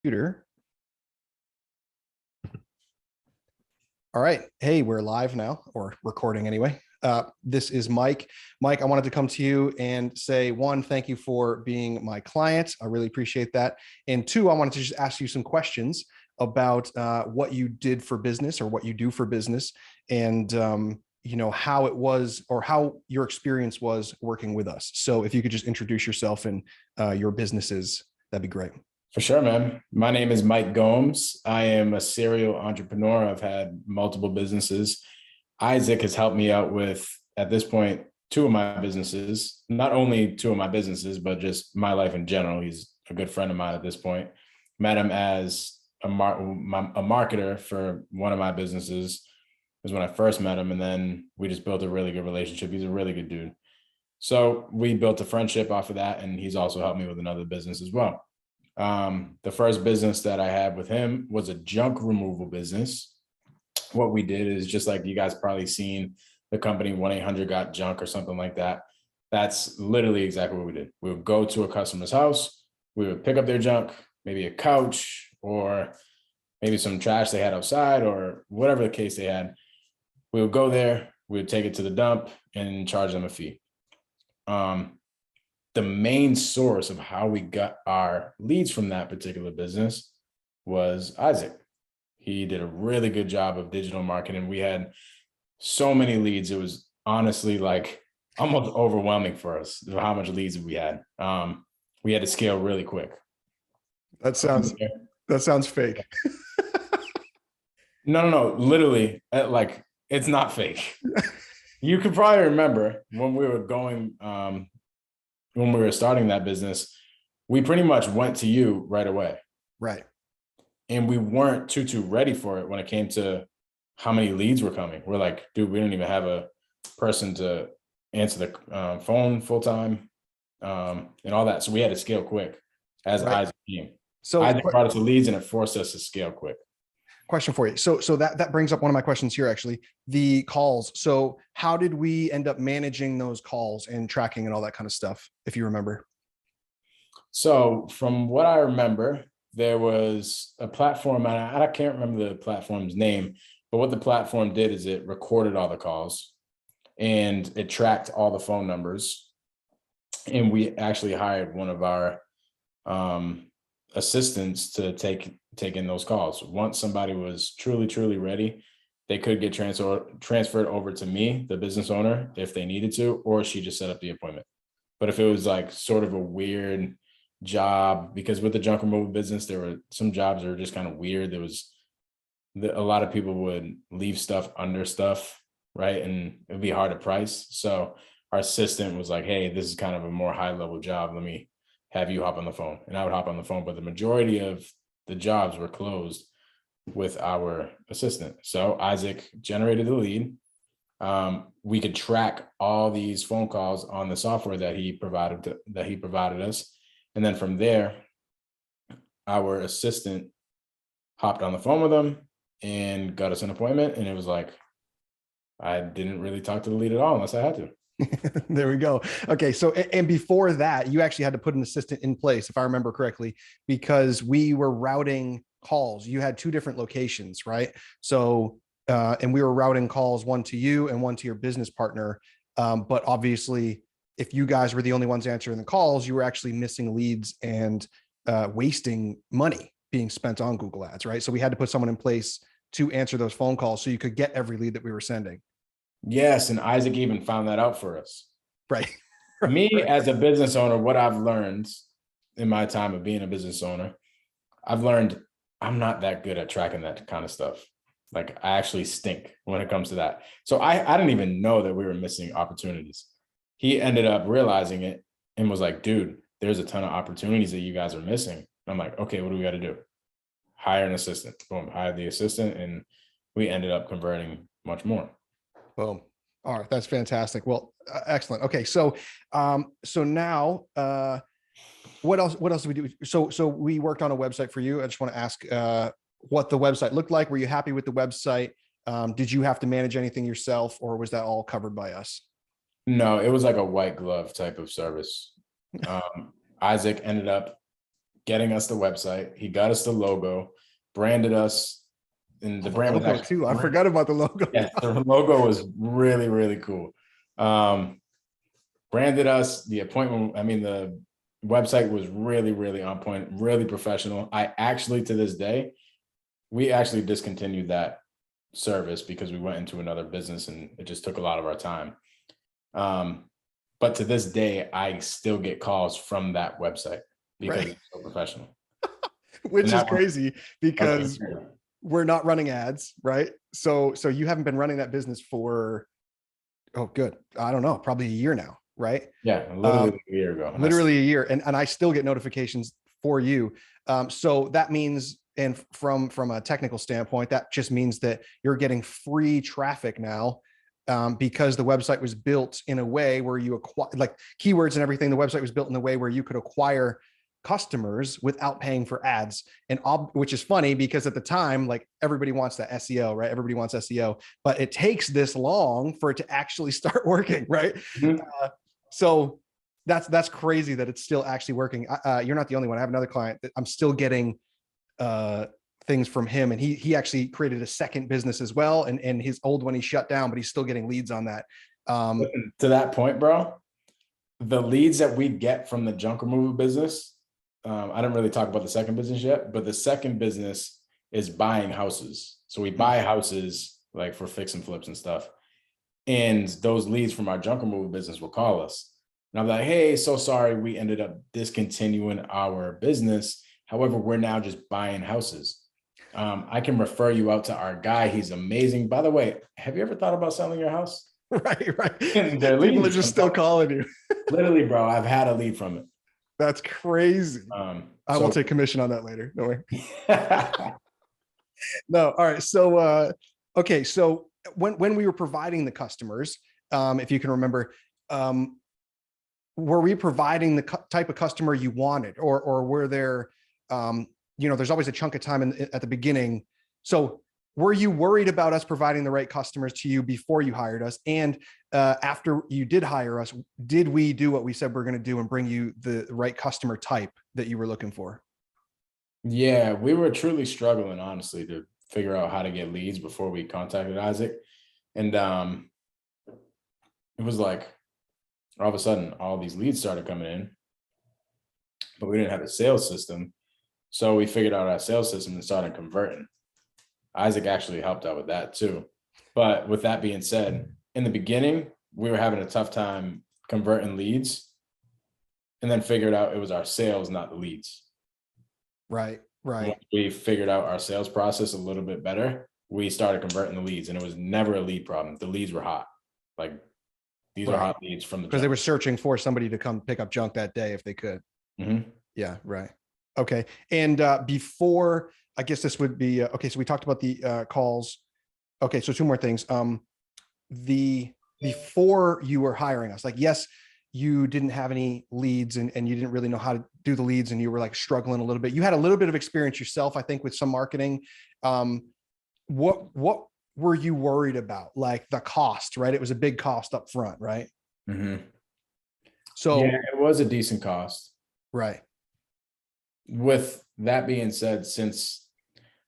computer. All right. Hey, we're live now, or recording anyway. This is Mike. Mike, I wanted to come to you and say, one, thank you for being my client. I really appreciate that. And two, I wanted to just ask you some questions about what you did for business or what you do for business, and how it was or how your experience was working with us. So if you could just introduce yourself and your businesses, that'd be great. For sure, man. My name is Mike Gomes. I am a serial entrepreneur. I've had multiple businesses. Isaac has helped me out with, at this point, two of my businesses, not only two of my businesses, but just my life in general. He's a good friend of mine at this point. Met him as a marketer for one of my businesses. It was when I first met him. And then we just built a really good relationship. He's a really good dude. So we built a friendship off of that. And he's also helped me with another business as well. The first business that I had with him was a junk removal business. What we did is, just like you guys probably seen the company 1-800-GOT-JUNK or something like that. That's literally exactly what we did. We would go to a customer's house. We would pick up their junk, maybe a couch or maybe some trash they had outside or whatever the case they had. We would go there, we would take it to the dump and charge them a fee. The main source of how we got our leads from that particular business was Isaac. He did a really good job of digital marketing. We had so many leads. It was honestly like almost overwhelming for us how much leads we had. We had to scale really quick. That sounds fake. No. Literally, like, it's not fake. You could probably remember when we were when we were starting that business, we pretty much went to you right away. Right. And we weren't too ready for it when it came to how many leads were coming. We're like, dude, we don't even have a person to answer the phone full time and all that. So we had to scale quick as Isaac came. So Isaac brought us the leads and it forced us to scale quick. Question for you. So that brings up one of my questions here, actually, the calls. So how did we end up managing those calls and tracking and all that kind of stuff, if you remember? So from what I remember, there was a platform, and I can't remember the platform's name, but what the platform did is it recorded all the calls and it tracked all the phone numbers. And we actually hired one of our assistants to take in those calls. Once somebody was truly ready, they could get transferred over to me, the business owner, if they needed to, or she just set up the appointment. But if it was like sort of a weird job, because with the junk removal business, there were some jobs that were just kind of weird. There was a lot of people would leave stuff under stuff, right? And it'd be hard to price. So our assistant was like, hey, this is kind of a more high level job. Let me have you hop on the phone. And I would hop on the phone, but the majority of the jobs were closed with our assistant. So Isaac generated the lead. We could track all these phone calls on the software that he provided us. And then from there, our assistant hopped on the phone with him and got us an appointment. And it was like, I didn't really talk to the lead at all unless I had to. There we go. Okay. So, and before that, you actually had to put an assistant in place, if I remember correctly, because we were routing calls. You had two different locations, right? So, and we were routing calls, one to you and one to your business partner. But obviously, if you guys were the only ones answering the calls, you were actually missing leads and wasting money being spent on Google Ads, right? So we had to put someone in place to answer those phone calls so you could get every lead that we were sending. Yes, and Isaac even found that out for us. Right. Me as a business owner, what I've learned in my time of being a business owner, I've learned I'm not that good at tracking that kind of stuff. Like, I actually stink when it comes to that. So I didn't even know that we were missing opportunities. He ended up realizing it and was like, dude, there's a ton of opportunities that you guys are missing. I'm like, okay, what do we got to do? Hire an assistant. Boom, hire the assistant. And we ended up converting much more. Boom. All right. That's fantastic. Well, excellent. Okay. So now, what else do we do? So we worked on a website for you. I just want to ask, what the website looked like. Were you happy with the website? Did you have to manage anything yourself, or was that all covered by us? No, it was like a white glove type of service. Isaac ended up getting us the website. He got us the logo, branded us, and the brand was logo actually too. I forgot about the logo. yeah, the logo was really, really cool. Branded us, the appointment, I mean, the website was really, really on point, really professional. I actually, to this day, we actually discontinued that service because we went into another business and it just took a lot of our time. But to this day, I still get calls from that website because Right. it's so professional. Which And is that was crazy because we're not running ads, right? So you haven't been running that business for, oh, good. I don't know, probably a year now, right? yeah, literally a year ago. Literally a year. And I still get notifications for you. So that means, and from a technical standpoint, that just means that you're getting free traffic now, because the website was built in a way where you acquire, like keywords and everything. The website was built in a way where you could acquire customers without paying for ads, and which is funny because at the time, like everybody wants that SEO, right? Everybody wants SEO, but it takes this long for it to actually start working, right? Mhm. So that's crazy that it's still actually working. You're not the only one. I have another client that I'm still getting things from him, and he actually created a second business as well, and his old one he shut down, but he's still getting leads on that. To that point, bro, the leads that we get from the junk removal business, I didn't really talk about the second business yet, but the second business is buying houses. So we buy houses like for fix and flips and stuff. And those leads from our junk removal business will call us. And I'm like, hey, so sorry, we ended up discontinuing our business. However, we're now just buying houses. I can refer you out to our guy. He's amazing. By the way, have you ever thought about selling your house? Right. They're People are leads. just still calling you. Literally, bro, I've had a lead from it. That's crazy. I will So take commission on that later. Don't worry. No. All right. So, okay. So when we were providing the customers, if you can remember, were we providing the type of customer you wanted, or were there, there's always a chunk of time at the beginning. So were you worried about us providing the right customers to you before you hired us? And after you did hire us, did we do what we said we're going to do and bring you the right customer type that you were looking for? yeah, we were truly struggling, honestly, to figure out how to get leads before we contacted Isaac. And it was like all of a sudden all these leads started coming in, but we didn't have a sales system. So we figured out our sales system and started converting. Isaac actually helped out with that too. But with that being said, in the beginning, we were having a tough time converting leads, and then figured out it was our sales, not the leads. Right. Right. Once we figured out our sales process a little bit better, we started converting the leads, and it was never a lead problem. The leads were hot. Like these are Right. hot leads from the Because they jump. were searching for somebody to come pick up junk that day if they could. Mhm. Yeah. Right. Okay. And before, I guess this would be okay. So we talked about the calls. Okay. So two more things. The Before you were hiring us, like, yes, you didn't have any leads, and you didn't really know how to do the leads, and you were like struggling a little bit. You had a little bit of experience yourself, I think, with some marketing. What were you worried about? Like the cost, right? It was a big cost up front, right? Mhm. So, Yeah, it was a decent cost. right. With that being said, since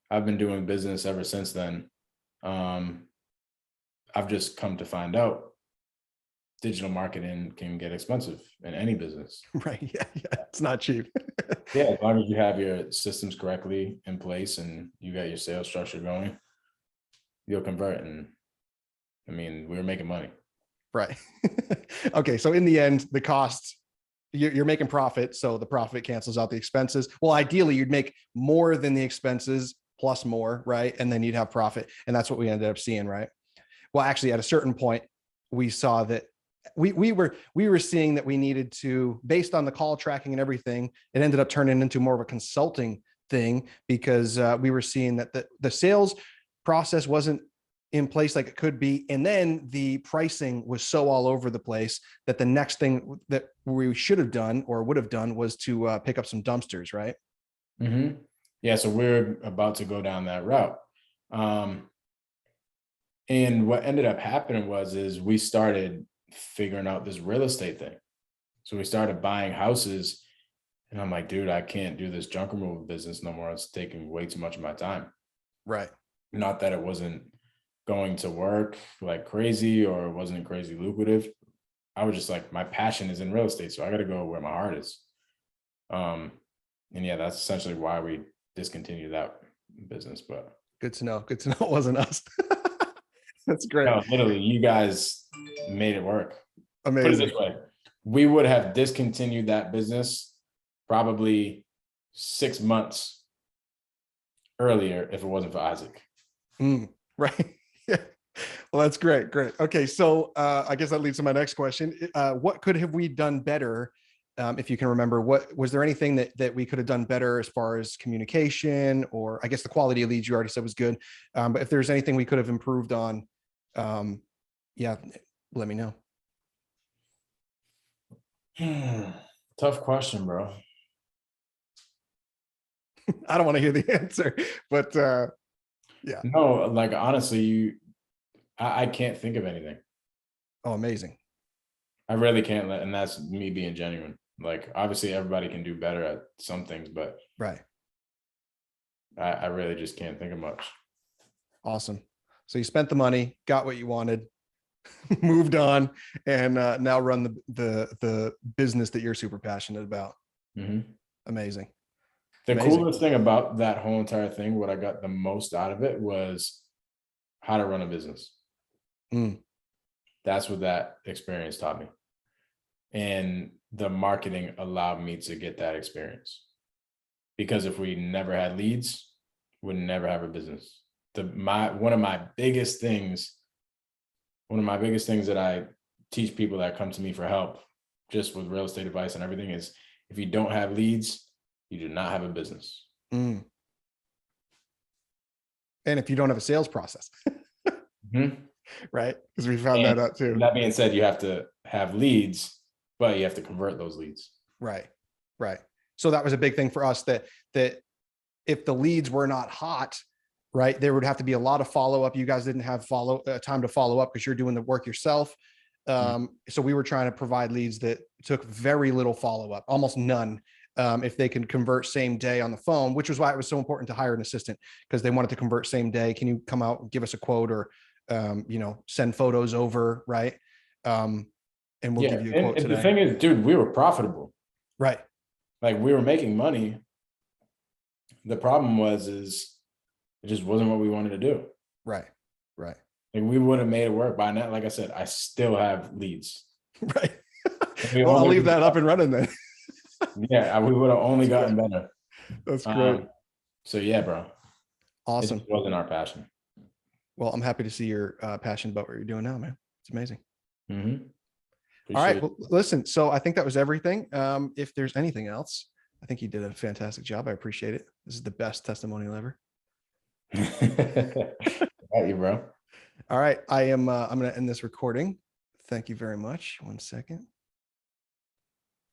I've been doing business ever since then, um, I've just come to find out digital marketing can get expensive in any business. Right. Yeah. Yeah. It's not cheap. Yeah, as long as you have your systems correctly in place and you got your sales structure going, you'll convert. And I mean, we were making money. Right. Okay. So in the end, the cost, you're making profit. So the profit cancels out the expenses. Well, ideally you'd make more than the expenses plus more, right? And then you'd have profit. And that's what we ended up seeing, right? Well, actually at a certain point, we saw that we were seeing that we needed to, based on the call tracking and everything, it ended up turning into more of a consulting thing, because we were seeing that the sales process wasn't in place like it could be. And then the pricing was so all over the place that the next thing that we should have done or would have done was to pick up some dumpsters, right? Hmm. Yeah, so we're about to go down that route. And what ended up happening is we started figuring out this real estate thing. So we started buying houses, And I'm like, dude, I can't do this junk removal business no more. It's taking way too much of my time. Right. Not that it wasn't going to work like crazy or it wasn't crazy lucrative. I was just like, my passion is in real estate, so I got to go where my heart is. And yeah, that's essentially why we discontinued that business. But Good to know. Good to know it wasn't us. That's great. no, literally, you guys made it work. Put it Amazing. this way, we would have discontinued that business probably 6 months earlier if it wasn't for Isaac. Right. Yeah. Well, that's great. Great. Okay. So I guess that leads to my next question. What could have we done better? If you can remember, what was there anything that we could have done better as far as communication, or I guess the quality of leads you already said was good. But if there's anything we could have improved on, yeah, let me know. Tough question, bro. I don't want to hear the answer, but yeah. No, like honestly, I can't think of anything. Oh, amazing. I really can't and that's me being genuine. Like obviously everybody can do better at some things, but Right. I really just can't think of much. Awesome. So you spent the money, got what you wanted, moved on, and now run the business that you're super passionate about. Mm-hmm. Amazing. The Amazing. coolest thing about that whole entire thing, what I got the most out of it was how to run a business. That's what that experience taught me. And the marketing allowed me to get that experience. Because if we never had leads, we'd never have a business. One of my biggest things that I teach people that come to me for help, just with real estate advice and everything, is if you don't have leads, you do not have a business. And if you don't have a sales process, right? Because we found that out too. That being said, you have to have leads, but you have to convert those leads. Right. Right. So that was a big thing for us, that if the leads were not hot, right, there would have to be a lot of follow-up. You guys didn't have time to follow up because you're doing the work yourself. So we were trying to provide leads that took very little follow-up, almost none. If they can convert same day on the phone, which was why it was so important to hire an assistant, because they wanted to convert same day. Can you come out and give us a quote, or send photos over, right? And we'll give you a quote today. The thing is, dude, we were profitable. Right. Like we were making money. The problem is it just wasn't what we wanted to do. Right. Right. Like we would have made it work by now. Like I said, I still have leads. Right. Well, I'll leave that up and running then. Yeah, we would have only gotten better. That's great. So yeah, bro. Awesome. It wasn't our passion. Well, I'm happy to see you're passionate about what you're doing now, man. It's amazing. All right. Well, listen, so I think that was everything. If there's anything else, I think you did a fantastic job. I appreciate it. This is the best testimonial ever. Got you, bro. All right. I'm going to end this recording. Thank you very much. 1 second.